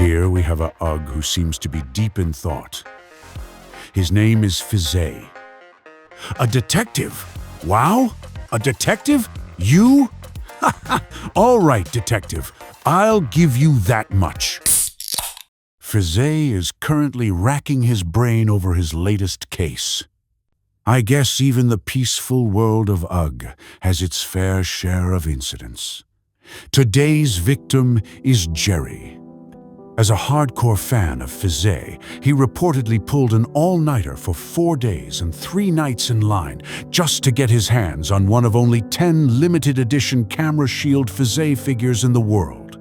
Here we have a Ugg who seems to be deep in thought. His name is Fizz.A. A detective? Wow! A detective? You? All right, detective. I'll give you that much. Fizz.A is currently racking his brain over his latest case. I guess even the peaceful world of Ugg has its fair share of incidents. Today's victim is Jerry. As a hardcore fan of Fizz.A, he reportedly pulled an all-nighter for 4 days and 3 nights in line just to get his hands on one of only 10 limited edition camera shield Fizz.A figures in the world.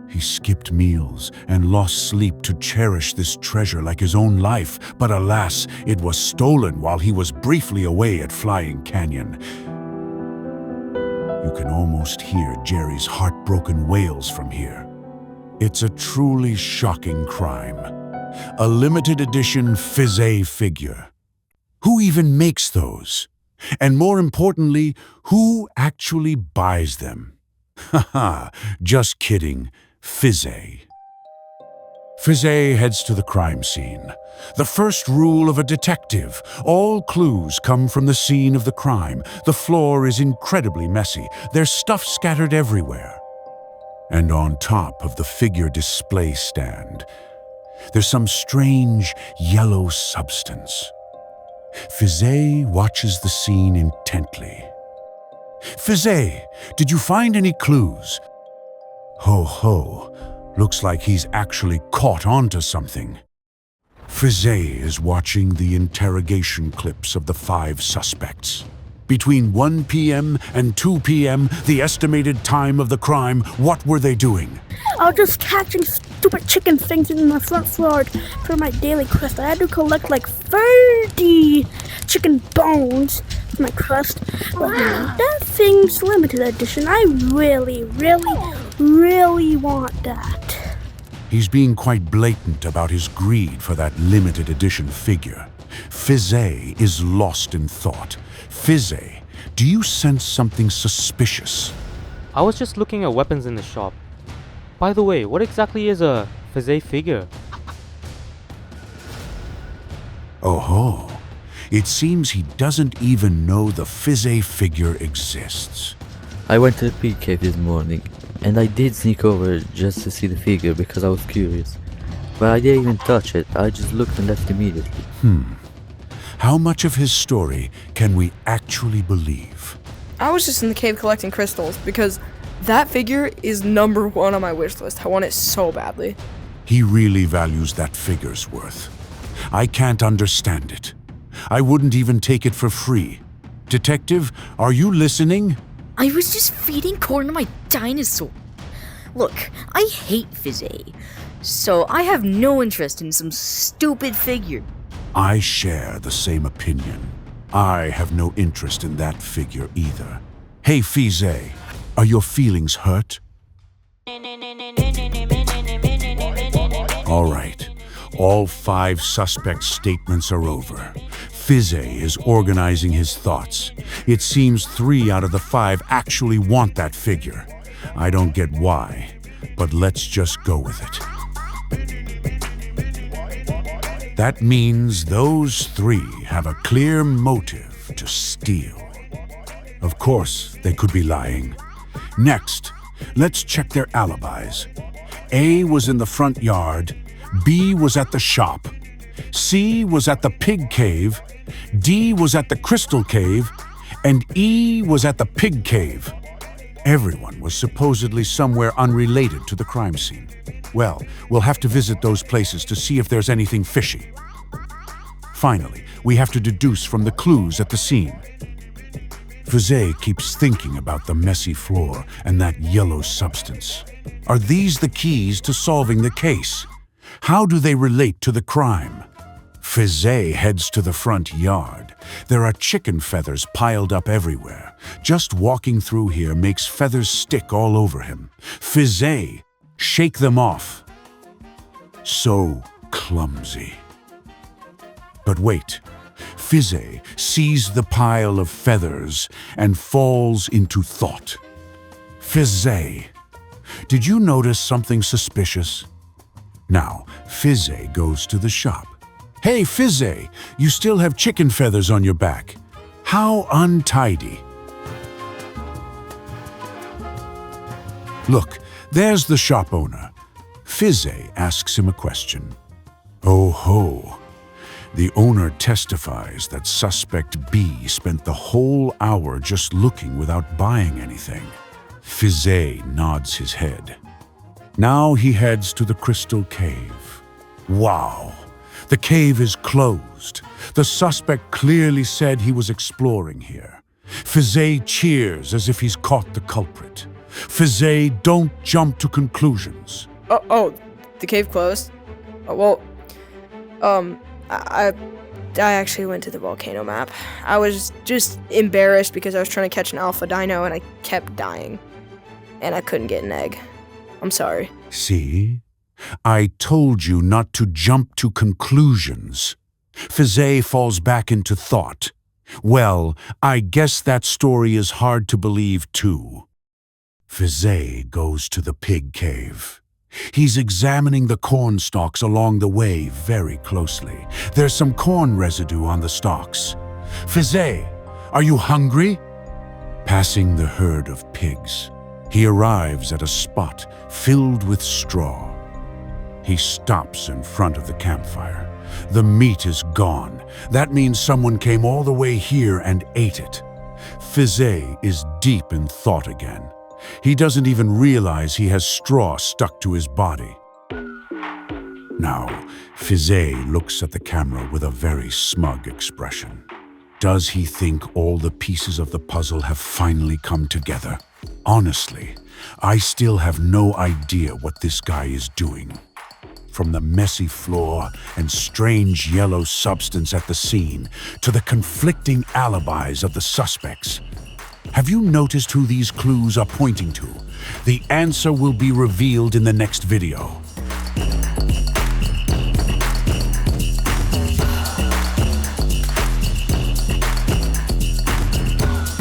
He skipped meals and lost sleep to cherish this treasure like his own life, but alas, it was stolen while he was briefly away at Flying Canyon. You can almost hear Jerry's heartbroken wails from here. It's a truly shocking crime. A limited edition Fizz.A figure. Who even makes those? And more importantly, who actually buys them? Haha, just kidding. Fizz.A. Fizz.A heads to the crime scene. The first rule of a detective: all clues come from the scene of the crime. The floor is incredibly messy. There's stuff scattered everywhere. And on top of the figure display stand, there's some strange yellow substance. Fizz.A watches the scene intently. Fizz.A, did you find any clues? Ho ho, looks like he's actually caught onto something. Fizz.A is watching the interrogation clips of the 5 suspects. Between 1 p.m. and 2 p.m., the estimated time of the crime, what were they doing? I was just catching stupid chicken things in my front yard for my daily quest. I had to collect like 30 chicken bones for my quest. But that thing's limited edition. I really want that. He's being quite blatant about his greed for that limited edition figure. Fizz.A is lost in thought. Fizz.A, do you sense something suspicious? I was just looking at weapons in the shop. By the way, what exactly is a Fizz.A figure? Oh, it seems he doesn't even know the Fizz.A figure exists. I went to the pig cave this morning, and I did sneak over just to see the figure because I was curious. But I didn't even touch it, I just looked and left immediately. How much of his story can we actually believe? I was just in the cave collecting crystals because that figure is #1 on my wish list. I want it so badly. He really values that figure's worth. I can't understand it. I wouldn't even take it for free. Detective, are you listening? I was just feeding corn to my dinosaur. Look, I hate Fizz.A, so I have no interest in some stupid figure. I share the same opinion. I have no interest in that figure either. Hey, Fizz.A, are your feelings hurt? All right, all 5 suspects' statements are over. Fizz.A is organizing his thoughts. It seems 3 out of the 5 actually want that figure. I don't get why, but let's just go with it. That means those 3 have a clear motive to steal. Of course, they could be lying. Next, let's check their alibis. A was in the front yard, B was at the shop, C was at the pig cave, D was at the crystal cave, and E was at the pig cave. Everyone was supposedly somewhere unrelated to the crime scene. Well, we'll have to visit those places to see if there's anything fishy. Finally, we have to deduce from the clues at the scene. Fizz.A keeps thinking about the messy floor and that yellow substance. Are these the keys to solving the case? How do they relate to the crime? Fizz.A heads to the front yard. There are chicken feathers piled up everywhere. Just walking through here makes feathers stick all over him. Fizz.A, shake them off. So clumsy. But wait, Fizz.A sees the pile of feathers and falls into thought. Fizz.A, did you notice something suspicious? Now, Fizz.A goes to the shop. Hey, Fizz.A, you still have chicken feathers on your back. How untidy. Look, there's the shop owner. Fizz.A asks him a question. Oh ho. The owner testifies that suspect B spent the whole hour just looking without buying anything. Fizz.A nods his head. Now he heads to the crystal cave. Wow, the cave is closed. The suspect clearly said he was exploring here. Fizz.A cheers as if he's caught the culprit. Fizz.A, don't jump to conclusions. Oh, the cave closed? I actually went to the volcano map. I was just embarrassed because I was trying to catch an alpha dino and I kept dying. And I couldn't get an egg. I'm sorry. See? I told you not to jump to conclusions. Fizz.A falls back into thought. Well, I guess that story is hard to believe too. Fizz.A goes to the pig cave. He's examining the corn stalks along the way very closely. There's some corn residue on the stalks. Fizz.A, are you hungry? Passing the herd of pigs, he arrives at a spot filled with straw. He stops in front of the campfire. The meat is gone. That means someone came all the way here and ate it. Fizz.A is deep in thought again. He doesn't even realize he has straw stuck to his body. Now, Fizz.A looks at the camera with a very smug expression. Does he think all the pieces of the puzzle have finally come together? Honestly, I still have no idea what this guy is doing. From the messy floor and strange yellow substance at the scene to the conflicting alibis of the suspects. Have you noticed who these clues are pointing to? The answer will be revealed in the next video.